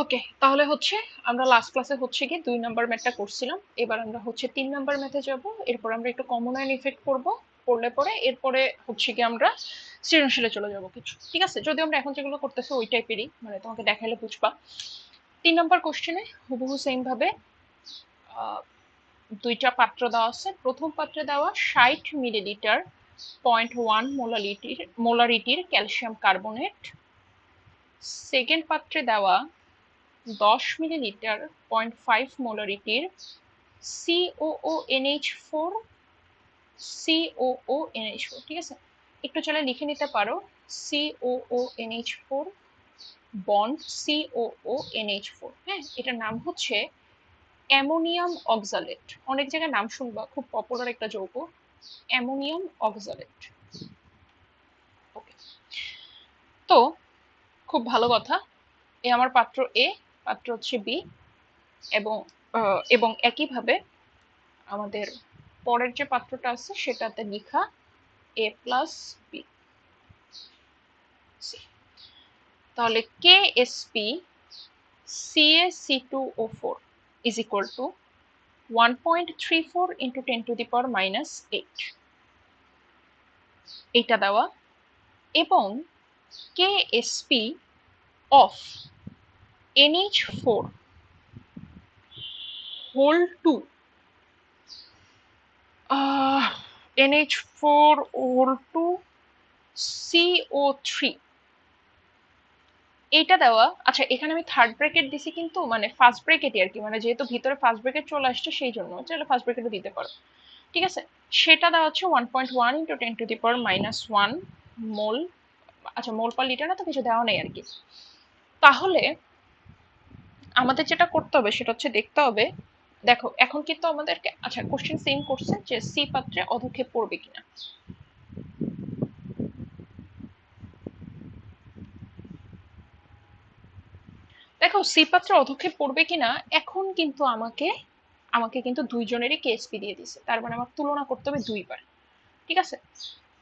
ওকে, তাহলে হচ্ছে আমরা লাস্ট ক্লাসে হচ্ছে কি 2 নাম্বার ম্যাথটা করছিলাম। এবার আমরা হচ্ছে 3 নাম্বার ম্যাথে যাব। এরপর আমরা একটু কমন আইন ইফেক্ট করব। করলে পরে এরপরে হচ্ছে কি আমরা সৃজনশীলে চলে যাব কিছু। ঠিক আছে? যদিও আমরা এখন যেগুলো করতেছি ওই টাইপেরই, মানে তোমাকে দেখাইলে বুঝবা। 3 নাম্বার কোশ্চেনে হুবহু সেম ভাবে আহ, দুইটা পাত্র দেওয়া আছে। প্রথম পাত্রে দেওয়া 60 মিলিলিটার 0.1 মোলারিটির ক্যালসিয়াম কার্বনেট। সেকেন্ড পাত্রে দেওয়া 10 মিলিলিটার 0.5 মোলারিটির COONH4 COONH4। ঠিক আছে, একটু চলে লিখে নিতে পারো COONH4 বন্ড COONH4। হ্যাঁ, এটার নাম হচ্ছে অ্যামোনিয়াম অক্সালেট। অনেক জায়গায় নাম শুনবা, খুব পপুলার একটা যৌগ, অ্যামোনিয়াম অক্সালেট। ওকে, তো খুব ভালো কথা। এ আমার পাত্র এ, পাত্র হচ্ছে বি, এবং এবং একইভাবে আমাদের পরের যে পাত্রটা আছে সেটাতে লেখা এ প্লাস বি। তাহলে KSP CaC2O4 is equal to 1.34 into 10 to the power minus 8 এটা দেওয়া, এবং KSP of NH4 whole 2 NH4 whole 2 CO3 এইটা দেওয়া। আচ্ছা, এখানে আমি থার্ড ব্র্যাকেট দিছি কিন্তু মানে ফার্স্ট ব্র্যাকেটই আর কি, মানে যেহেতু ভিতরে ফার্স্ট ব্র্যাকেট চলে আসছে সেই জন্য চাইলে ফার্স্ট ব্র্যাকেটও দিতে পারো। ঠিক আছে, সেটা দেওয়া হচ্ছে 1.1 into 10 to the power minus 1 মোল। আচ্ছা, মোল পার লিটার না তো কিছু দেওয়া নেই আর কি। তাহলে আমাদের যেটা করতে হবে সেটা হচ্ছে দেখতে হবে, দেখো এখন কিন্তু আমাদেরকে আচ্ছা কোশ্চেন সেম করছে যে সি পাত্রে অধক্ষেপ পড়বে কিনা। দেখো সি পাত্রে অধক্ষেপ পড়বে কিনা, এখন কিন্তু আমাকে আমাকে কিন্তু দুইজনেরই কেএসপি দিয়ে দিছে, তার মানে আমার তুলনা করতে হবে দুইবার। ঠিক আছে,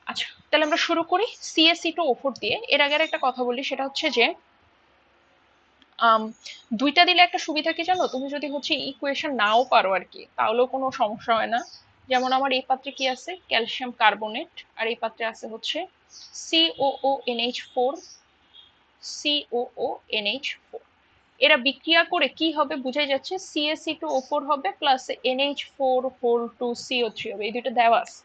আচ্ছা তাহলে আমরা শুরু করি CaC2O4 দিয়ে। এর আগে একটা কথা বলি, সেটা হচ্ছে যে দুইটা দিলে একটা সুবিধা কি জানো, তুমি যদি হচ্ছে ইকুয়েশন নাও পারো আর কি তাহলেও কোনো সমস্যা হয় না। যেমন আমার এই পাত্রে কি আছে, ক্যালসিয়াম কার্বনেট, আর এই পাত্রে আছে হচ্ছে COONH4 COONH4। এরা বিক্রিয়া করে কি হবে বুঝাই যাচ্ছে, CaC2O4 হবে প্লাস NH4 হোল 2 CO3 হবে, এই দুটো দেওয়া আছে।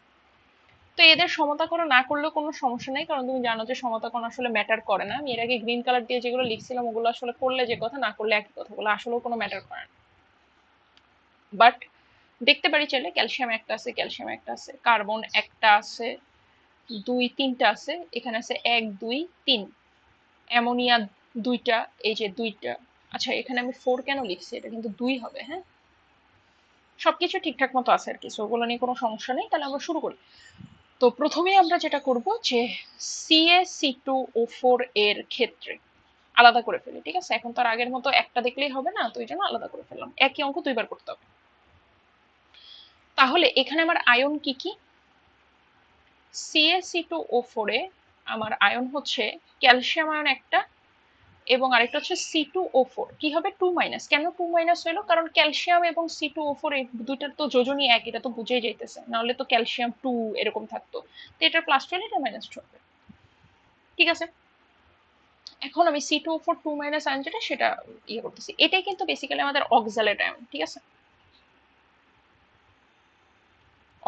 তো এদের সমতাকরণ না করলেও কোনো সমস্যা নেই, কারণ তুমি জানো যে সমতাকরণ আসলে ম্যাটার করে না। আমি এর আগে গ্রিন কালার দিয়ে যেগুলো লিখছিলাম ওগুলো আসলে করলে যে কথা, না করলে একই কথা, ওগুলো আসলেও কোনো ম্যাটার করে না। বাট দেখতে পারি চাইলে ক্যালসিয়াম একটা আছে, ক্যালসিয়াম একটা আছে, কার্বন একটা আছে, দুই তিনটা আছে, এখানে আছে 1 2 3, অ্যামোনিয়া দুইটা, এই যে দুইটা। আচ্ছা এখানে আমি 4 কেন লিখছি, এটা কিন্তু 2 হবে। হ্যাঁ, সবকিছু ঠিকঠাক মতো আছে আর কি, ওগুলো নিয়ে কোনো সমস্যা নেই। তাহলে আমরা শুরু করি। তো প্রথমেই আমরা যেটা করব যে CaC2O4 এর ক্ষেত্রে আলাদা করে ফেলি। ঠিক আছে, এখন তার আগের মতো একটা দেখলেই হবে না, তো এই জন্য আলাদা করে ফেললাম, একই অঙ্ক দুইবার করতে হবে। তাহলে এখানে আমার আয়ন কি কি, CaC2O4 এ আমার আয়ন হচ্ছে ক্যালসিয়াম আয়ন একটা, এবং আরেকটা হচ্ছে C2O4। কি হবে 2 মাইনাস, কেন 2 মাইনাস হলো, কারণ ক্যালসিয়াম এবং C2O4 এই দুইটার তো যোজনী এক, এটা তো বুঝেই যাইতেছে, নাহলে তো ক্যালসিয়াম 2 এরকম থাকতো। তো এটা প্লাস 2 এটা মাইনাস 2 হবে। ঠিক আছে, এখন আমি C2O4 2 মাইনাস আয়ন যেটা সেটা ইয়ে করতেছি, এটাই কিন্তু বেসিক্যালি আমাদের অক্সালেট আয়ন। ঠিক আছে,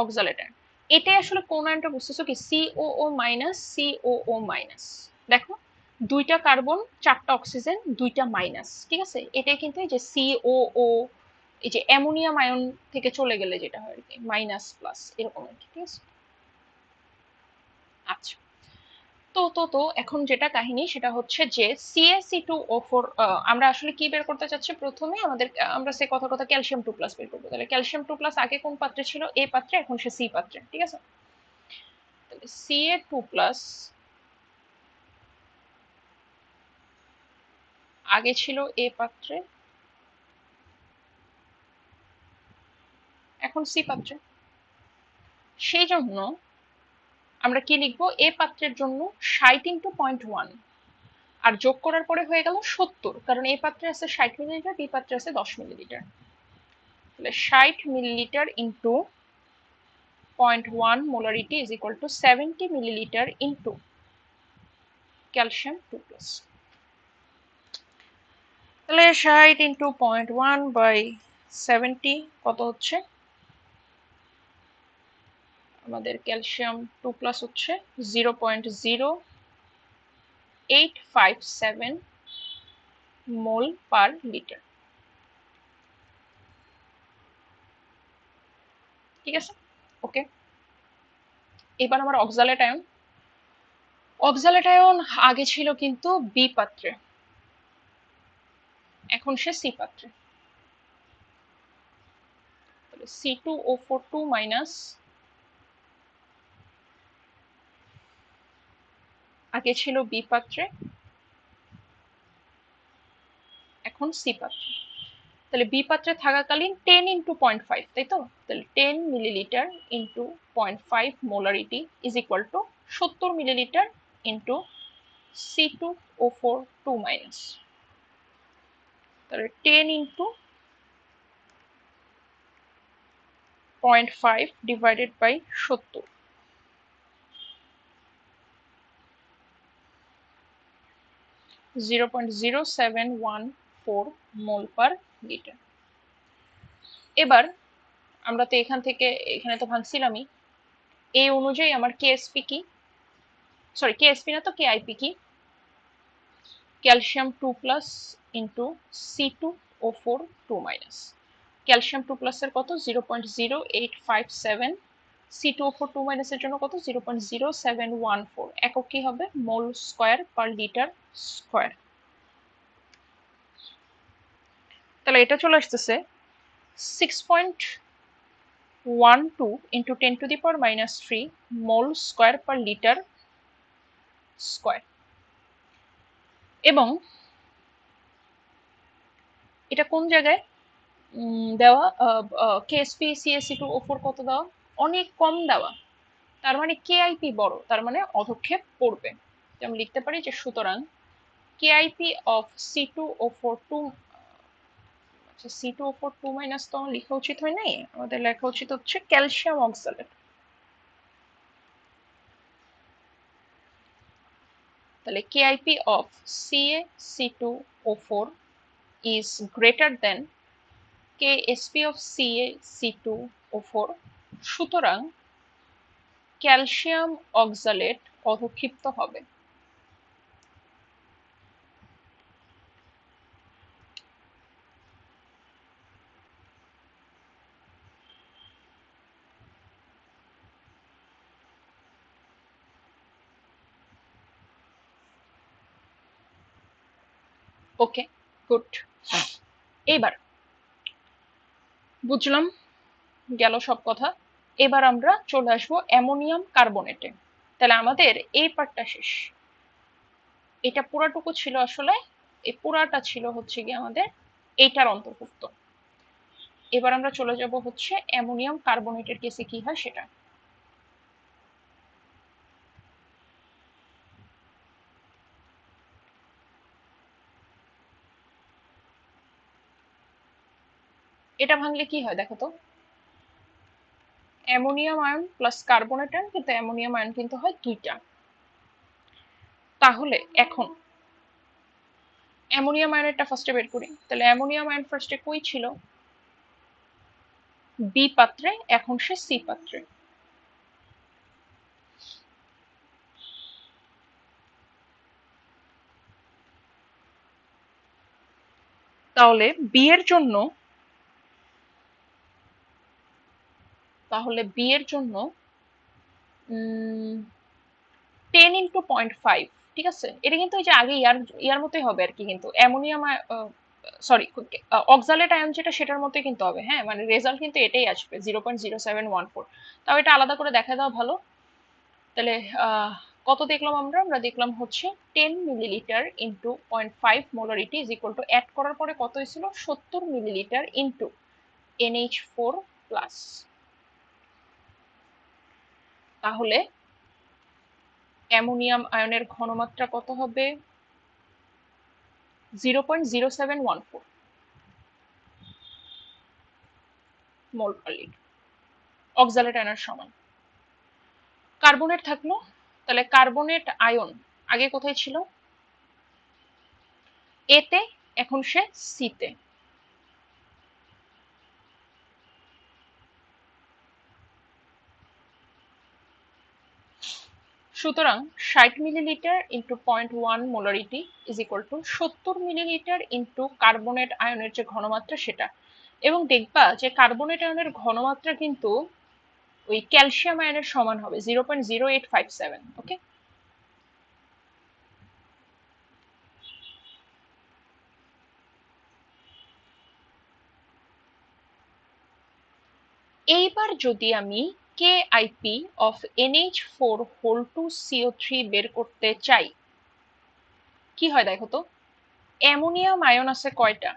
অক্সালেট আয়ন এটাই আসলে কোন আয়নটা বুঝতেছো কি, COO মাইনাস COO মাইনাস। দেখো দুইটা কার্বন, চারটা অক্সিজেন, দুইটা মাইনাস। ঠিক আছে, এটাই কিন্তু এই যে COO, এই যে অ্যামোনিয়াম আয়ন থেকে চলে গেলে যেটা হয় আর কি, মাইনাস প্লাস এরকম আর কি। ঠিক আছে, আচ্ছা তো এখন যেটা কাহিনী সেটা হচ্ছে যে CaC2O4 আমরা আসলে কি বের করতে চাচ্ছি, প্রথমে আমাদের আমরা সে কথা কথা ক্যালসিয়াম 2 প্লাস বের করবো। তাহলে ক্যালসিয়াম 2 প্লাস আগে কোন পাত্রে ছিল, এ পাত্রে, এখন সে সি পাত্রে। ঠিক আছে, তাহলে Ca2 প্লাস আগে ছিল এ পাত্রে, এখন সি পাত্রে। সেই জন্য আমরা কি লিখবো, এ পাত্রের জন্য 60 ইন্টু 0.1, আর যোগ করার পরে হয়ে গেল 70, কারণ এই পাত্রে আছে 60 মিলিলিটার, বি পাত্রে আছে 10 মিলিলিটার। তাহলে 60 millilitre into 0.1 molarity is equal to 70 milliliter into calcium 2+। তাহলে 60 ইন্টু 0.1 বাই 70 কত হচ্ছে? আমাদের ক্যালসিয়াম 2+ হচ্ছে 0.0857 মোল পার লিটার। ঠিক আছে, ওকে। এবার আমার অক্সালেট আয়ন। অক্সালেট আয়ন আগে ছিল কিন্তু বি পাত্রে, এখন সে সি পাত্রে। তাহলে C2O4 মাইনাস, আগে ছিল বি পাত্রে, এখন সি পাত্রে। তাহলে বি পাত্রে থাকাকালীন 10 ইন্টু 0.5, তাই তো? তাহলে 10 millilitre into 0.5 molarity is equal to 70 millilitre into C2O4 minus. তাহলে 10 into 0.5 divided by 70, 0.0714 mole per litre. এবার আমরা তো এখানে তো ভাঙছিলামই, এই অনুযায়ী আমার কেএসপি কি, সরি কেএসপি না তো কেআইপি কি, calcium 2+ into C2O4 minus. Calcium 2+ এর কত 0.0857, C2O4 মাইনাসের জন্য কত 0.0714, একক কি হবে মোল স্কয়ার পার লিটার স্কয়ার। তাহলে এটা চলে আসতেছে 6.12 ইন্টু 10⁻³ মোল স্কয়ার পার লিটার স্কয়ার। এবং এটা কোন জায়গায় দেওয়া? কেএসপি CaC2O4 কত দেওয়া? অনেক কম দেওয়া, তার মানে কেআইপি বড়, তার মানে অধক্ষেপ পড়বে। আমি লিখতে পারি যে সুতরাং কেআইপি অফ C2O4, আচ্ছা C2O4 মাইনাস তো আমার লেখা উচিত হয় নাই, আমাদের লেখা উচিত হচ্ছে ক্যালসিয়াম অক্সালেট। তাহলে KIP of CaC2O4 is greater than KSP of CaC2O4, সুতরাং ক্যালসিয়াম অক্সালেট অধক্ষিপ্ত হবে। ওকে, গুড। এবার বুঝলাম, গেল সব কথা। এবার আমরা চলে আসবো অ্যামোনিয়াম কার্বনেটে। তাহলে আমাদের এই পার্টটা শেষ, এটা পুরাটুকু ছিল আসলে, এই পুরাটা ছিল হচ্ছে গিয়ে আমাদের এইটার অন্তর্ভুক্ত। এবার আমরা চলে যাব হচ্ছে অ্যামোনিয়াম কার্বনেটের কেসে কি হয় সেটা। এটা ভাঙলে কি হয় দেখো তো, ammonium ion plus carbonate ion, কিন্তু অ্যামোনিয়াম আয়ন কিন্তু হয় দুইটা। তাহলে এখন অ্যামোনিয়াম আয়নেরটা ফার্স্টে বের করি। তাহলে অ্যামোনিয়াম আয়ন ফার্স্টে কই ছিল? বি পাত্রে, এখন সে সি পাত্রে। তাহলে বি এর জন্য, তাহলে বি এর জন্য 10 ইন্টু 0.5, ঠিক আছে? এটা কিন্তু ওই যে আগে ইয়ার মতোই হবে আর কি, কিন্তু অ্যামোনিয়াম সরি অক্সালেট আয়ন যেটা সেটার মতোই কিন্তু হবে। হ্যাঁ, মানে রেজাল্ট কিন্তু এটাই আসবে 0.0714। তাও এটা আলাদা করে দেখা দেওয়া ভালো। তাহলে কত দেখলাম আমরা? আমরা দেখলাম হচ্ছে 10 millilitre into 0.5 molarity is equal to, add করার পরে কত হয়েছিল 70 মিলিলিটার ইন্টু NH4+। তাহলে অ্যামোনিয়াম আয়নের ঘনমাত্রা কত হবে? 0.0714 মোল পার লিটার অক্সালেট আয়নের সমান। কার্বনেট থাকলো, তাহলে কার্বনেট আয়ন আগে কোথায় ছিল? এতে, এখন সে সিতে। সুতরাং 60 millilitre into 0.1 molarity is equal to 70 millilitre into carbonate আয়নের যে ঘনমাত্রা সেটা। এবং দেখবা যে কার্বনেট আয়নের ঘনমাত্রা কিন্তু ওই ক্যালসিয়াম আয়নের সমান হবে 0.0857। ওকে, এইবার যদি আমি KIP of NH4 whole to CO3 বের করতে চাই, কি হয় দেখো তো। অ্যামোনিয়াম আয়ন আছে কয়টা?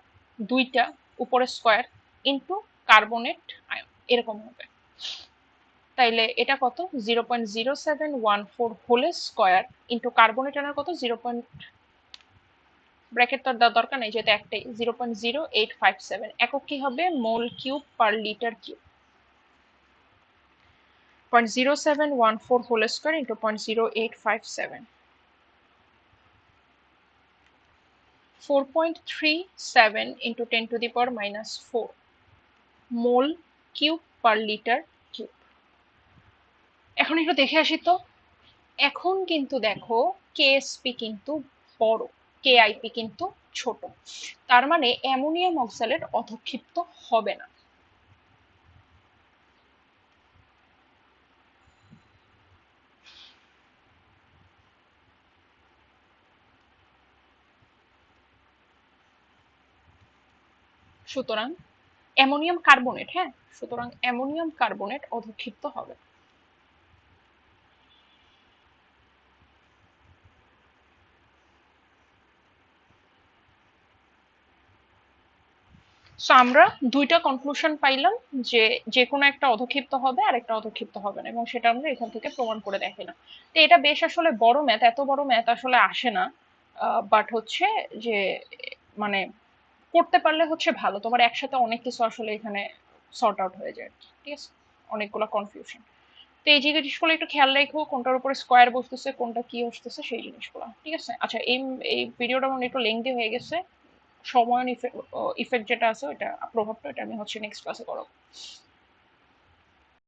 দুইটা, উপরে স্কয়ার, ইন্টু কার্বনেট আয়ন এরকম হবে। তাইলে এটা কত? 0.0714 হোলের স্কয়ার ইন্টু কার্বনেট আয়নের কত? ব্র্যাকেট তো দেওয়ার দরকার নেই যেটা একটাই, 0.0857 একক কি হবে? Mole cube per litre cube. 0.0714 whole square into 0.0857, 4.37 into 10 to the power minus 4 mole cube per litre cube. এখন একটু দেখে আসি তো। এখন কিন্তু দেখো কেএসপি কিন্তু বড়, কেআইপি কিন্তু ছোট, তার মানে অ্যামোনিয়াম অক্সালেট অধঃক্ষিপ্ত হবে না। সুতরাং অ্যামোনিয়াম কার্বনেট, হ্যাঁ, সুতরাং অ্যামোনিয়াম কার্বনেট অধঃক্ষিপ্ত হবে। সো আমরা দুইটা কনক্লুশন পাইলাম, যে যে কোনো একটা অধঃক্ষিপ্ত হবে আর একটা অধঃক্ষিপ্ত হবে না, এবং সেটা আমরা এখান থেকে প্রমাণ করে দেখালাম। তো এটা বেশ আসলে বড় ম্যাথ, এত বড় ম্যাথ আসলে আসে না, বাট হচ্ছে যে মানে করতে পারলে হচ্ছে ভালো, তোমার একসাথে অনেক কিছু আসলে এখানে সর্ট আউট হয়ে যায়, ঠিক আছে, অনেকগুলো কনফিউশন। তো এই জিনিসগুলো একটু খেয়াল রাখো, কোনটার উপরে স্কোয়ার বসতেছে, কোনটা কি বসতেছে, সেই জিনিসগুলো, ঠিক আছে। আচ্ছা, এই এই ভিডিওটা মনে একটু লেংদি হয়ে গেছে, সময় ইফেক্ট যেটা আছে ওইটা প্রভাবটা, এটা আমি হচ্ছে নেক্সট ক্লাসে করাবো।